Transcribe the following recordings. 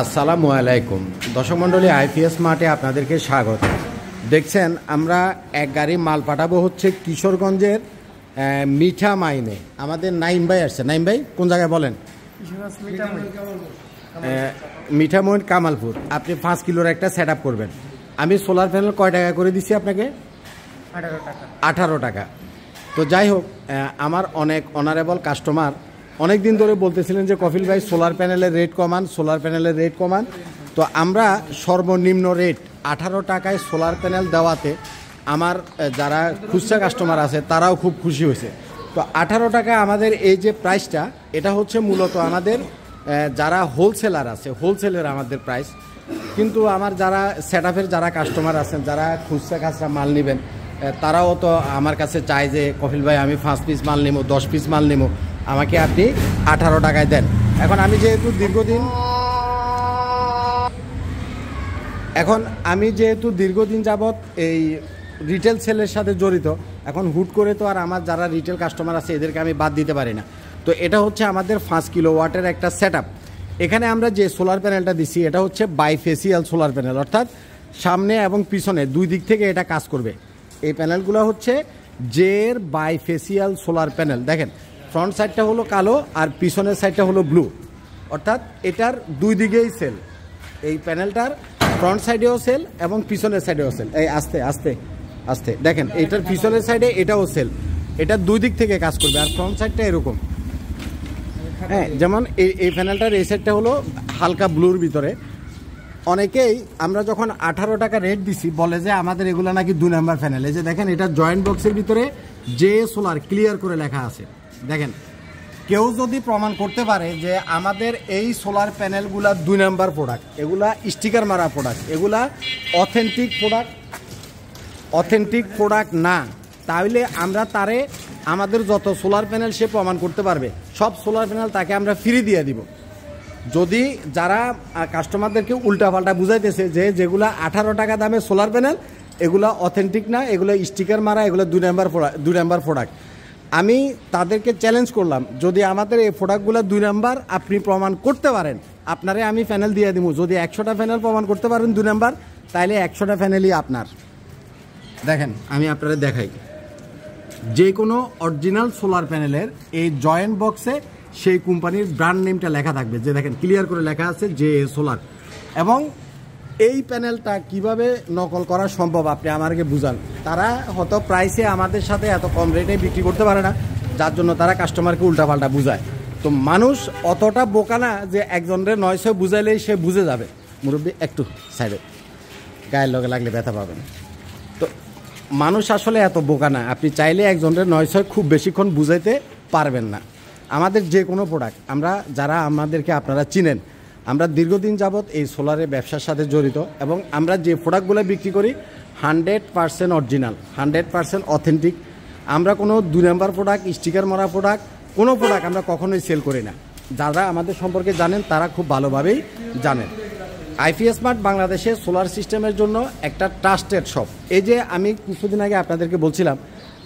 আসসালামু আলাইকুম দর্শক মণ্ডলী, আইপিএস মার্টে আপনাদেরকে স্বাগত। দেখছেন আমরা এক গাড়ি মাল পাঠাবো হচ্ছে কিশোরগঞ্জের মিঠা মাইনে। আমাদের নাইম ভাই আসছে। নাইম ভাই কোন জায়গায় বলেন? মিঠামইন কামালপুর। আপনি 5 কিলোর একটা সেট আপ করবেন। আমি সোলার প্যানেল কয় টাকা করে দিচ্ছি আপনাকে? 18 টাকা। তো যাই হোক, আমার অনেক অনারেবল কাস্টমার অনেক দিন ধরে বলতেছিলেন যে কফিল ভাই সোলার প্যানেলের রেট কমান, সোলার প্যানেলের রেট কমান। তো আমরা সর্বনিম্ন রেট 18 টাকায় সোলার প্যানেল দেওয়াতে আমার যারা খুচরা কাস্টমার আছে তারাও খুব খুশি হয়েছে। তো 18 টাকা আমাদের এই যে প্রাইসটা, এটা হচ্ছে মূলত আমাদের যারা হোলসেলার আছে হোলসেলের আমাদের প্রাইস। কিন্তু আমার যারা সেট আপের যারা কাস্টমার আছেন, যারা খুচরা খাচরা মাল নেবেন, তারাও তো আমার কাছে চায় যে কফিল ভাই আমি 5 পিস মাল নেবো, 10 পিস মাল নেবো, আমাকে আপনি 18 টাকায় দেন। এখন আমি যেহেতু দীর্ঘদিন যাবৎ এই রিটেল সেলের সাথে জড়িত, এখন হুট করে তো আর আমার যারা রিটেল কাস্টমার আছে এদেরকে আমি বাদ দিতে পারি না। তো এটা হচ্ছে আমাদের 5 কিলোওয়াটের একটা সেট আপ। এখানে আমরা যে সোলার প্যানেলটা দিচ্ছি এটা হচ্ছে বাইফেসিয়াল সোলার প্যানেল, অর্থাৎ সামনে এবং পিছনে দুই দিক থেকে এটা কাজ করবে। এই প্যানেলগুলো হচ্ছে জের বাইফেসিয়াল সোলার প্যানেল। দেখেন, ফ্রন্ট সাইডটা হলো কালো আর পিছনের সাইডটা হলো ব্লু, অর্থাৎ এটার দুই দিকেই সেল। এই প্যানেলটার ফ্রন্ট সাইডেও সেল এবং পিছনের সাইডেও সেল। এই আস্তে আস্তে আস্তে দেখেন, এটার পিছনের সাইডে এটাও সেল। এটা দুই দিক থেকে কাজ করবে। আর ফ্রন্ট সাইডটা এরকম, হ্যাঁ, যেমন এই প্যানেলটার এই সাইডটা হলো হালকা ব্লুর ভিতরে। অনেকেই আমরা যখন 18 টাকা রেট দিছি বলে যে আমাদের এগুলো নাকি 2 নাম্বার প্যানেল। এই যে দেখেন, এটা জয়েন্ট বক্সের ভিতরে যে সোলার ক্লিয়ার করে লেখা আছে। দেখেন, কেউ যদি প্রমাণ করতে পারে যে আমাদের এই সোলার প্যানেলগুলা 2 নাম্বার প্রোডাক্ট, এগুলা স্টিকার মারা প্রোডাক্ট, এগুলা অথেন্টিক প্রোডাক্ট না, তাহলে আমরা তারে আমাদের যত সোলার প্যানেল সে প্রমাণ করতে পারবে, সব সোলার প্যানেল তাকে আমরা ফ্রি দিয়ে দিব। যদি যারা কাস্টমারদেরকে উল্টাপাল্টা বুঝাইতেছে যে যেগুলা 18 টাকা দামে সোলার প্যানেল এগুলা অথেন্টিক না, এগুলো স্টিকার মারা, এগুলো 2 নাম্বার প্রোডাক্ট, আমি তাদেরকে চ্যালেঞ্জ করলাম, যদি আমাদের এই প্রোডাক্টগুলো 2 নাম্বার আপনি প্রমাণ করতে পারেন, আপনারে আমি প্যানেল দিয়ে দিব। যদি 100টা প্যানেল প্রমাণ করতে পারেন 2 নাম্বার, তাহলে 100টা প্যানেলই আপনার। দেখেন, আমি আপনারা দেখাই, যে কোনো অরিজিনাল সোলার প্যানেলের এই জয়েন্ট বক্সে সেই কোম্পানির ব্র্যান্ড নেমটা লেখা থাকবে। যে দেখেন, ক্লিয়ার করে লেখা আছে যে সোলার। এবং এই প্যানেলটা কিভাবে নকল করা সম্ভব আপনি আমাকে বুঝান। তারা হয়তো প্রাইসে আমাদের সাথে এত কম রেটে বিক্রি করতে পারে না, যার জন্য তারা কাস্টমারকে উল্টাপাল্টা বুঝায়। তো মানুষ অতটা বোকা না যে একজনের 900 বুঝাইলেই সে বুঝে যাবে। মুরব্বী একটু সাইডে, গায়ের লগে লাগলে ব্যথা পাবেন। তো মানুষ আসলে এত বোকা না, আপনি চাইলে একজনের 900 খুব বেশিক্ষণ বুঝাইতে পারবেন না। আমাদের যে কোনো প্রোডাক্ট, আমরা যারা আমাদেরকে আপনারা চিনেন, আমরা দীর্ঘদিন যাবৎ এই সোলারের ব্যবসার সাথে জড়িত, এবং আমরা যে প্রোডাক্টগুলো বিক্রি করি 100% অরিজিনাল, 100% অথেন্টিক। আমরা কোনো 2 নাম্বার প্রোডাক্ট, স্টিকার মারা প্রোডাক্ট, কোনো প্রোডাক্ট আমরা কখনোই সেল করি না। যারা আমাদের সম্পর্কে জানেন তারা খুব ভালোভাবেই জানেন। আইপিএস মার্ট বাংলাদেশে সোলার সিস্টেমের জন্য একটা ট্রাস্টেড শপ। এই যে আমি কিছুদিন আগে আপনাদেরকে বলছিলাম,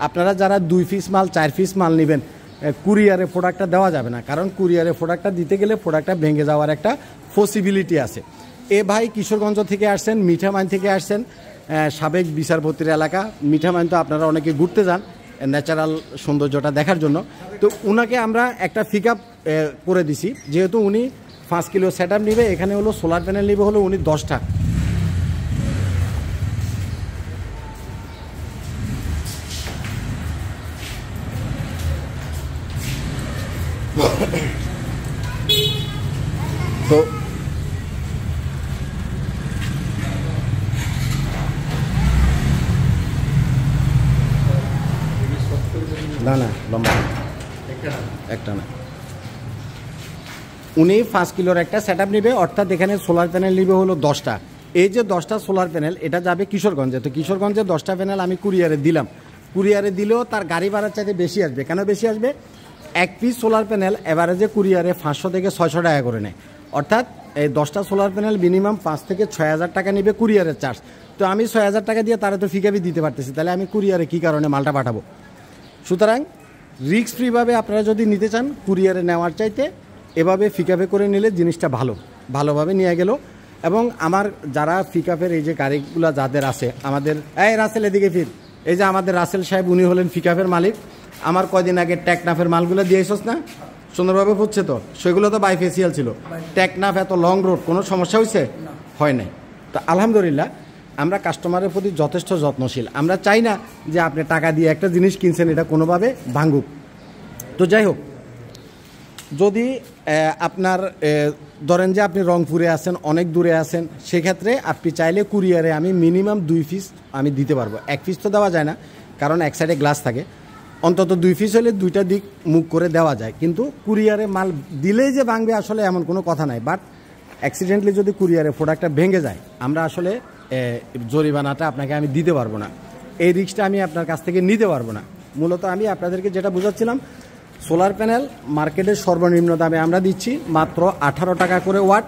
আপনারা যারা 2 পিস মাল 4 পিস মাল নেবেন, কুরিয়ারে প্রোডাক্টটা দেওয়া যাবে না, কারণ কুরিয়ারে প্রোডাক্টটা দিতে গেলে প্রোডাক্টটা ভেঙে যাওয়ার একটা পসিবিলিটি আছে। এ ভাই কিশোরগঞ্জ থেকে আসছেন, মিঠামাইন থেকে আসছেন, সাবেক বিচারপতির এলাকা। মিঠামাইন তো আপনারা অনেকে ঘুরতে যান ন্যাচারাল সৌন্দর্যটা দেখার জন্য। তো উনাকে আমরা একটা পিক আপ করে দিছি, যেহেতু উনি 5 কিলো সেট আপ নেবে, এখানে হলো সোলার প্যানেল নেবে হলো উনি 10টা। তো না না লম্বা একটা না, উনি 5 কিলোর একটা সেট আপ নেবে, অর্থাৎ এখানে সোলার প্যানেল নেবে হলো 10টা। এই যে 10টা সোলার প্যানেল এটা যাবে কিশোরগঞ্জে। তো কিশোরগঞ্জে 10টা প্যানেল আমি কুরিয়ারে দিলাম। কুরিয়ারে দিলেও তার গাড়ি ভাড়ার চাইতে বেশি আসবে। কেন বেশি আসবে? 1 পিস সোলার প্যানেল এভারেজে কুরিয়ারে 500 থেকে 600 টাকা করে নেয়, অর্থাৎ এই 10টা সোলার প্যানেল মিনিমাম 5 থেকে 6,000 টাকা নেবে কুরিয়ারের চার্জ। তো আমি 6,000 টাকা দিয়ে তারা তো ফিকাবি দিতে পারতেছি, তাহলে আমি কুরিয়ারে কী কারণে মালটা পাঠাবো? সুতরাং রিস্ক ফ্রিভাবে আপনারা যদি নিতে চান কুরিয়ারে নেওয়ার চাইতে এভাবে ফিকাপে করে নিলে জিনিসটা ভালো। ভালোভাবে নিয়ে গেল। এবং আমার যারা পিকআপের এই যে গাড়িগুলো যাদের আছে, আমাদের এই রাসেল এদিকে ফির, এই যে আমাদের রাসেল সাহেব উনি হলেন পিকআপের মালিক। আমার কয়দিন আগে টেকনাফের মালগুলো দিয়েছস না, সুন্দরভাবে হচ্ছে তো, সেগুলো তো বাইফেসিয়াল ছিল। টেকনাফ এত লং রোড, কোনো সমস্যা হয়েছে? হয় নাই। তো আলহামদুলিল্লাহ আমরা কাস্টমারের প্রতি যথেষ্ট যত্নশীল। আমরা চাই না যে আপনি টাকা দিয়ে একটা জিনিস কিনছেন এটা কোনোভাবে ভাঙুক। তো যাই হোক, যদি আপনার ধরেন যে আপনি রংপুরে আছেন, অনেক দূরে আছেন, সেক্ষেত্রে আপনি চাইলে কুরিয়ারে আমি মিনিমাম 2 পিস আমি দিতে পারবো। 1 পিস তো দেওয়া যায় না, কারণ এক সাইডে গ্লাস থাকে। অন্তত 2 পিস হলে 2টা দিক মুখ করে দেওয়া যায়, কিন্তু কুরিয়ারে মাল দিলেই যে ভাঙবে আসলে এমন কোনো কথা নাই। বাট অ্যাক্সিডেন্টলি যদি কুরিয়ারে প্রোডাক্টটা ভেঙে যায়, আমরা আসলে জরিমানাটা আপনাকে আমি দিতে পারবো না, এই রিস্কটা আমি আপনার কাছ থেকে নিতে পারবো না। মূলত আমি আপনাদেরকে যেটা বোঝাচ্ছিলাম, সোলার প্যানেল মার্কেটের সর্বনিম্ন দামে আমরা দিচ্ছি মাত্র 18 টাকা করে ওয়াট।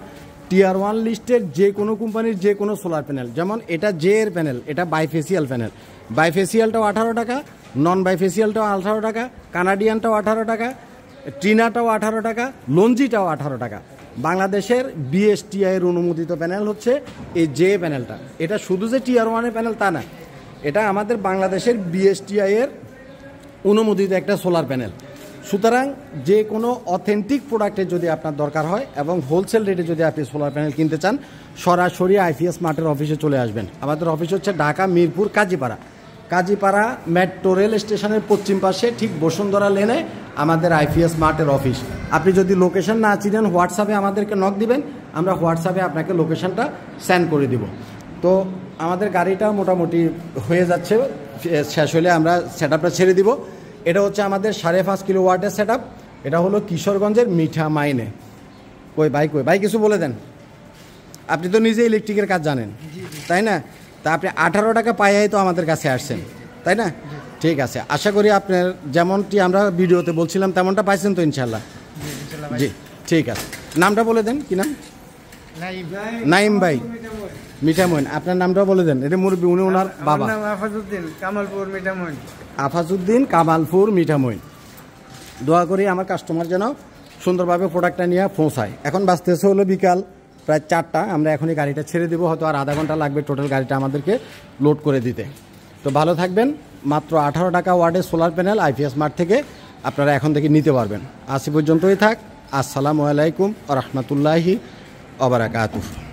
টিয়ার 1 লিস্টের যে কোনো কোম্পানির যে কোনো সোলার প্যানেল, যেমন এটা জে এর প্যানেল, এটা বাইফেসিয়াল প্যানেল, বাইফেসিয়ালটাও 18 টাকা, নন বাইফেসিয়ালটাও 18 টাকা, কানাডিয়ানটাও 18 টাকা, ট্রিনাটাও 18 টাকা, লঞ্জিটাও 18 টাকা। বাংলাদেশের বিএসটিআই এর অনুমোদিত প্যানেল হচ্ছে এই জে প্যানেলটা। এটা শুধু যে টিয়ার 1 এর প্যানেল তা না, এটা আমাদের বাংলাদেশের বিএসটিআই এর অনুমোদিত একটা সোলার প্যানেল। সুতরাং যে কোনো অথেন্টিক প্রোডাক্টের যদি আপনার দরকার হয় এবং হোলসেল রেটে যদি আপনি সোলার প্যানেল কিনতে চান, সরাসরি আইপিএস মার্টের অফিসে চলে আসবেন। আমাদের অফিস হচ্ছে ঢাকা মিরপুর কাজীপাড়া মেট্রো রেল স্টেশনের পশ্চিম পাশে, ঠিক বসুন্ধরা লেনে আমাদের আইপিএস মার্টের অফিস। আপনি যদি লোকেশন না চিনেন, হোয়াটসঅ্যাপে আমাদেরকে নক দিবেন, আমরা হোয়াটসঅ্যাপে আপনাকে লোকেশনটা সেন্ড করে দিব। তো আমাদের গাড়িটা মোটামুটি হয়ে যাচ্ছে, শেষ হলে আমরা সেটআপটা ছেড়ে দিব। এটা হচ্ছে আমাদের 5.5 কিলোওয়াটের সেটআপ। এটা হলো কিশোরগঞ্জের মিঠা মাইনে। কই ভাই কিছু বলে দেন। আপনি তো নিজে ইলেকট্রিকের কাজ জানেন, তাই না? তা আপনি 18 টাকা পাইয়াই তো আমাদের কাছে আসছেন, তাই না? ঠিক আছে, আশা করি আপনার যেমনটি আমরা ভিডিওতে বলছিলাম তেমনটা পাইছেন তো ইনশাল্লাহ। জি ঠিক আছে, নামটা বলে দেন, কি নাম? নাইম ভাই, মিঠামইন। আপনার নামটাও বলে দেন, এটা মুরব্বী, উনি ওনার বাবা। আফাজউদ্দিন, কামালপুর মিঠামইন। আফাজউদ্দিন, কামালপুর মিঠামইন। দোয়া করি আমার কাস্টমার যেন সুন্দরভাবে প্রোডাক্টটা নিয়ে পৌঁছায়। এখন বাজতেছে হলো বিকাল প্রায় 4টা। আমরা এখনই গাড়িটা ছেড়ে দেবো, হয়তো আর আধা ঘন্টা লাগবে টোটাল গাড়িটা আমাদেরকে লোড করে দিতে। তো ভালো থাকবেন। মাত্র 18 টাকা ওয়ার্ডের সোলার প্যানেল আইপিএস মার্ট থেকে আপনারা এখন থেকে নিতে পারবেন। আজ পর্যন্তই থাক। আসসালামু আলাইকুম ওয়া রাহমাতুল্লাহি ওয়া বারাকাতুহু।